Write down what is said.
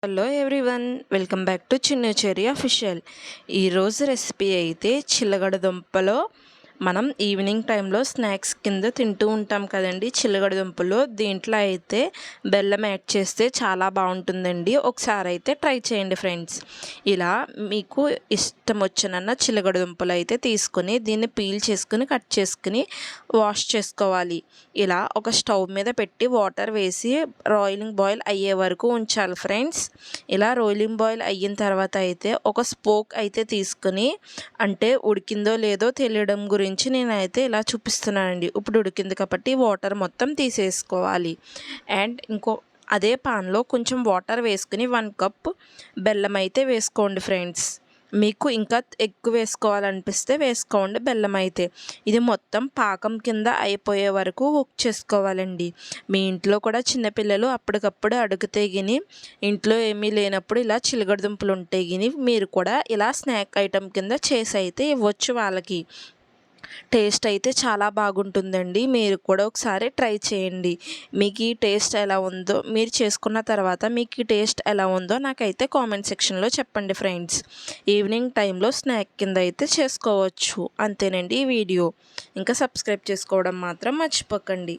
Hello everyone, welcome back to చిన్న cherry official. ఈరోజు recipe అయితే చిల్లగడ దుంపలో మనం ఈవినింగ్ టైంలో స్నాక్స్ కింద తింటూ ఉంటాం కదండి. చిల్లగడ దుంపలు దీంట్లో అయితే బెల్లం యాడ్ చేస్తే చాలా బాగుంటుందండి. ఒకసారి అయితే ట్రై చేయండి ఫ్రెండ్స్. ఇలా మీకు ఇష్టం వచ్చినన్న చిల్లగడ దుంపలు అయితే తీసుకొని దీన్ని పీల్ చేసుకుని కట్ చేసుకుని వాష్ చేసుకోవాలి. ఇలా ఒక స్టవ్ మీద పెట్టి వాటర్ వేసి రోయిలింగ్ బాయిల్ అయ్యే వరకు ఉంచాలి ఫ్రెండ్స్. ఇలా రోయిలింగ్ బాయిల్ అయిన తర్వాత అయితే ఒక స్పోక్ అయితే తీసుకుని, అంటే ఉడికిందో లేదో తెలియడం గురించి నేనైతే ఇలా చూపిస్తున్నానండి. ఇప్పుడు ఉడికింది కాబట్టి వాటర్ మొత్తం తీసేసుకోవాలి. అండ్ అదే పాన్లో కొంచెం వాటర్ వేసుకుని 1 కప్ బెల్లం అయితే వేసుకోండి ఫ్రెండ్స్. మీకు ఇంకా ఎక్కువ వేసుకోవాలనిపిస్తే వేసుకోండి బెల్లం అయితే. ఇది మొత్తం పాకం కింద అయిపోయే వరకు కుక్ చేసుకోవాలండి. మీ ఇంట్లో కూడా చిన్నపిల్లలు అప్పటికప్పుడు అడిగితే గిని, ఇంట్లో ఏమీ లేనప్పుడు ఇలా చిలకడ దుంపలు ఉంటే గిని మీరు కూడా ఇలా స్నాక్ ఐటెం కింద చేసి అయితే ఇవ్వచ్చు వాళ్ళకి. టేస్ట్ అయితే చాలా బాగుంటుందండి. మీరు కూడా ఒకసారి ట్రై చేయండి. మీకు ఈ టేస్ట్ ఎలా ఉందో, మీరు చేసుకున్న తర్వాత మీకు ఈ టేస్ట్ ఎలా ఉందో నాకైతే కామెంట్ సెక్షన్లో చెప్పండి ఫ్రెండ్స్. ఈవినింగ్ టైంలో స్నాక్ కింద అయితే చేసుకోవచ్చు. అంతేనండి ఈ వీడియో. ఇంకా సబ్స్క్రైబ్ చేసుకోవడం మాత్రం మర్చిపోకండి.